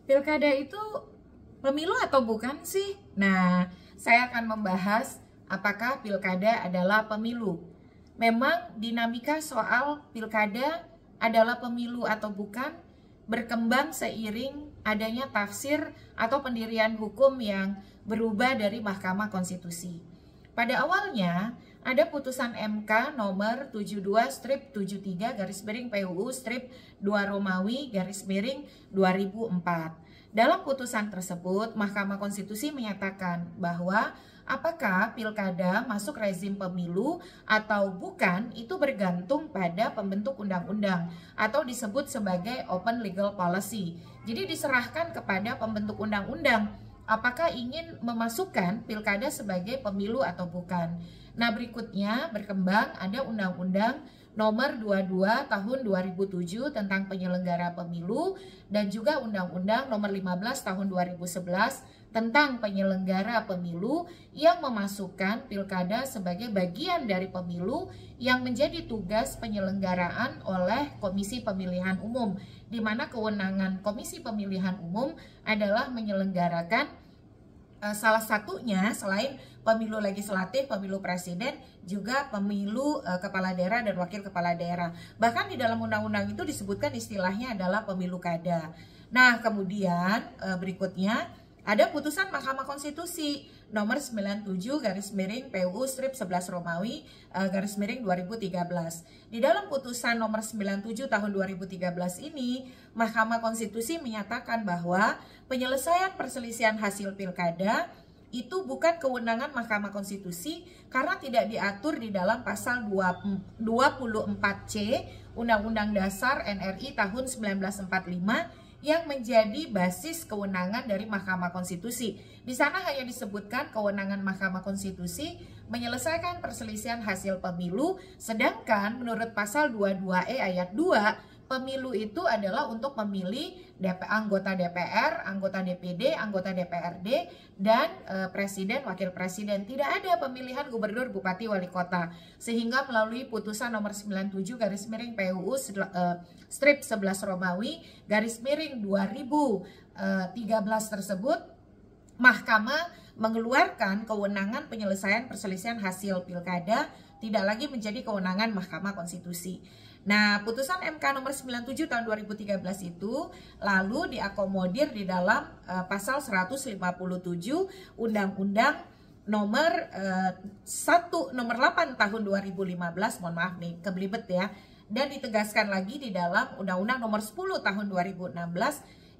Pilkada itu pemilu atau bukan sih? Nah, saya akan membahas apakah pilkada adalah pemilu. Memang dinamika soal pilkada adalah pemilu atau bukan berkembang seiring adanya tafsir atau pendirian hukum yang berubah dari Mahkamah Konstitusi. Pada awalnya, ada putusan MK nomor 72/73/PUU/2 Romawi/2004. Dalam putusan tersebut, Mahkamah Konstitusi menyatakan bahwa apakah pilkada masuk rezim pemilu atau bukan itu bergantung pada pembentuk undang-undang atau disebut sebagai open legal policy. Jadi diserahkan kepada pembentuk undang-undang apakah ingin memasukkan pilkada sebagai pemilu atau bukan. Nah, berikutnya berkembang ada Undang-Undang Nomor 22 Tahun 2007 tentang penyelenggara pemilu dan juga Undang-Undang Nomor 15 Tahun 2011 tentang penyelenggara pemilu yang memasukkan pilkada sebagai bagian dari pemilu yang menjadi tugas penyelenggaraan oleh Komisi Pemilihan Umum, di mana kewenangan Komisi Pemilihan Umum adalah menyelenggarakan salah satunya selain pemilu legislatif, pemilu presiden, juga pemilu kepala daerah dan wakil kepala daerah. Bahkan di dalam undang-undang itu disebutkan istilahnya adalah pemilu kada. Nah, kemudian berikutnya ada putusan Mahkamah Konstitusi nomor 97/PUU/11 Romawi/2013. Di dalam putusan nomor 97 tahun 2013 ini, Mahkamah Konstitusi menyatakan bahwa penyelesaian perselisihan hasil pilkada itu bukan kewenangan Mahkamah Konstitusi karena tidak diatur di dalam pasal 24C Undang-Undang Dasar NRI tahun 1945 yang menjadi basis kewenangan dari Mahkamah Konstitusi. Di sana hanya disebutkan kewenangan Mahkamah Konstitusi menyelesaikan perselisihan hasil pemilu, sedangkan menurut pasal 22E ayat 2, pemilu itu adalah untuk memilih anggota DPR, anggota DPD, anggota DPRD, dan presiden, wakil presiden. Tidak ada pemilihan gubernur, bupati, wali kota. Sehingga melalui putusan nomor 97/PUU/11 Romawi/2013 tersebut, Mahkamah mengeluarkan kewenangan penyelesaian perselisihan hasil pilkada tidak lagi menjadi kewenangan Mahkamah Konstitusi. Nah, putusan MK nomor 97 tahun 2013 itu lalu diakomodir di dalam pasal 157 Undang-Undang nomor 8 tahun 2015, mohon maaf nih kebelibet ya, dan ditegaskan lagi di dalam Undang-Undang nomor 10 tahun 2016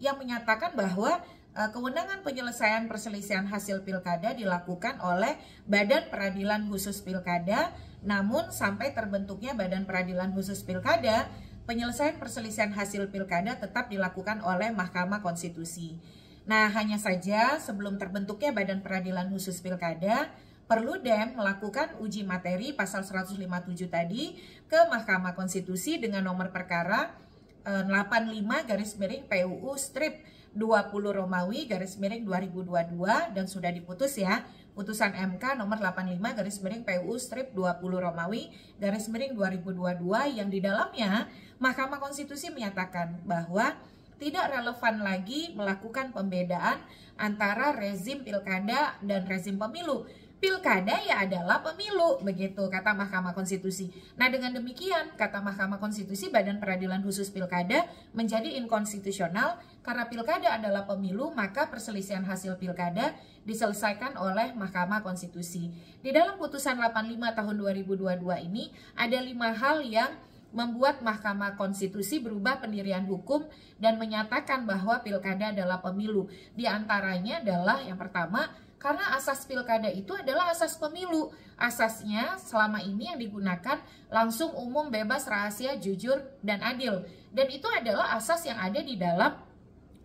yang menyatakan bahwa kewenangan penyelesaian perselisihan hasil pilkada dilakukan oleh Badan Peradilan Khusus Pilkada, namun sampai terbentuknya Badan Peradilan Khusus Pilkada, penyelesaian perselisihan hasil pilkada tetap dilakukan oleh Mahkamah Konstitusi. Nah, hanya saja sebelum terbentuknya Badan Peradilan Khusus Pilkada, Perludem melakukan uji materi pasal 157 tadi ke Mahkamah Konstitusi dengan nomor perkara 85/PUU/20 Romawi/2022 dan sudah diputus ya. Putusan MK nomor 85/PUU/20 Romawi/2022 yang di dalamnya Mahkamah Konstitusi menyatakan bahwa tidak relevan lagi melakukan pembedaan antara rezim pilkada dan rezim pemilu. Pilkada ya adalah pemilu, begitu kata Mahkamah Konstitusi. Nah, dengan demikian, kata Mahkamah Konstitusi, Badan Peradilan Khusus Pilkada menjadi inkonstitusional karena pilkada adalah pemilu, maka perselisihan hasil pilkada diselesaikan oleh Mahkamah Konstitusi. Di dalam putusan 85 tahun 2022 ini, ada 5 hal yang membuat Mahkamah Konstitusi berubah pendirian hukum dan menyatakan bahwa pilkada adalah pemilu. Di antaranya adalah yang pertama, karena asas pilkada itu adalah asas pemilu. Asasnya selama ini yang digunakan langsung, umum, bebas, rahasia, jujur, dan adil. Dan itu adalah asas yang ada di dalam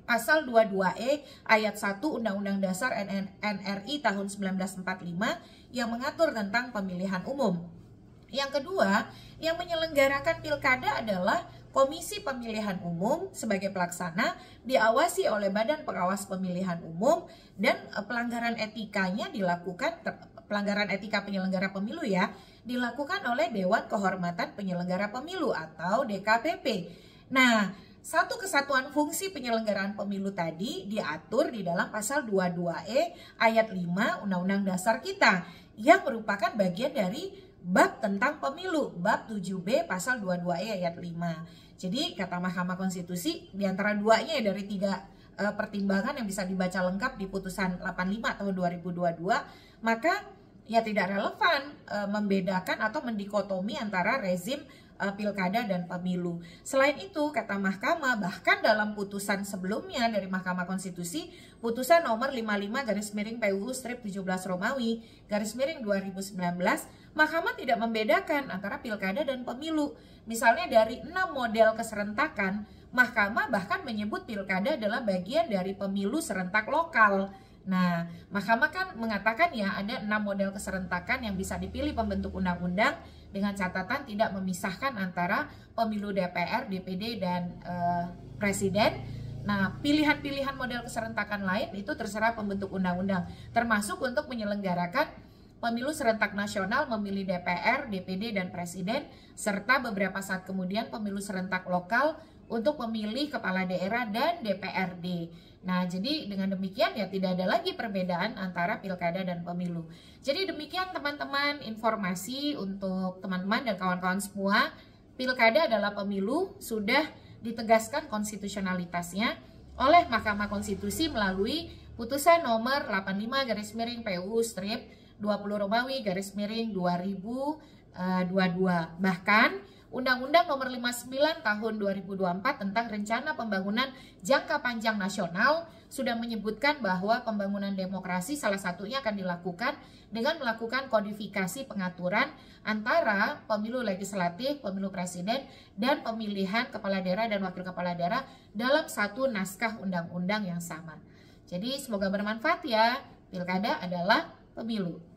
pasal 22E ayat 1 Undang-Undang Dasar NRI tahun 1945 yang mengatur tentang pemilihan umum. Yang kedua, yang menyelenggarakan pilkada adalah Komisi Pemilihan Umum sebagai pelaksana, diawasi oleh Badan Pengawas Pemilihan Umum, dan pelanggaran etikanya dilakukan, pelanggaran etika penyelenggara pemilu ya, dilakukan oleh Dewan Kehormatan Penyelenggara Pemilu atau DKPP. Nah, satu kesatuan fungsi penyelenggaraan pemilu tadi diatur di dalam pasal 22E ayat 5 Undang-Undang Dasar kita yang merupakan bagian dari bab tentang pemilu, bab 7B pasal 22E ayat 5. Jadi kata Mahkamah Konstitusi di antara duanya dari 3 pertimbangan yang bisa dibaca lengkap di putusan 85 tahun 2022, maka ya tidak relevan membedakan atau mendikotomi antara rezim pilkada dan pemilu. Selain itu, kata Mahkamah, bahkan dalam putusan sebelumnya dari Mahkamah Konstitusi, putusan nomor 55/PUU/17 Mahkamah tidak membedakan antara pilkada dan pemilu. Misalnya dari 6 model keserentakan, Mahkamah bahkan menyebut pilkada adalah bagian dari pemilu serentak lokal. Nah, Mahkamah kan mengatakan ya ada 6 model keserentakan yang bisa dipilih pembentuk undang-undang dengan catatan tidak memisahkan antara pemilu DPR, DPD, dan presiden. Nah, pilihan-pilihan model keserentakan lain itu terserah pembentuk undang-undang, termasuk untuk menyelenggarakan pemilu serentak nasional, memilih DPR, DPD, dan presiden, serta beberapa saat kemudian pemilu serentak lokal untuk memilih kepala daerah dan DPRD. Nah, jadi dengan demikian ya tidak ada lagi perbedaan antara pilkada dan pemilu. Jadi demikian teman-teman informasi untuk teman-teman dan kawan-kawan semua. Pilkada adalah pemilu, sudah ditegaskan konstitusionalitasnya oleh Mahkamah Konstitusi melalui putusan nomor 85/20 Bahkan Undang-Undang nomor 59 tahun 2024 tentang Rencana Pembangunan Jangka Panjang Nasional sudah menyebutkan bahwa pembangunan demokrasi salah satunya akan dilakukan dengan melakukan kodifikasi pengaturan antara pemilu legislatif, pemilu presiden, dan pemilihan kepala daerah dan wakil kepala daerah dalam satu naskah undang-undang yang sama. Jadi semoga bermanfaat ya. Pilkada adalah pemilu.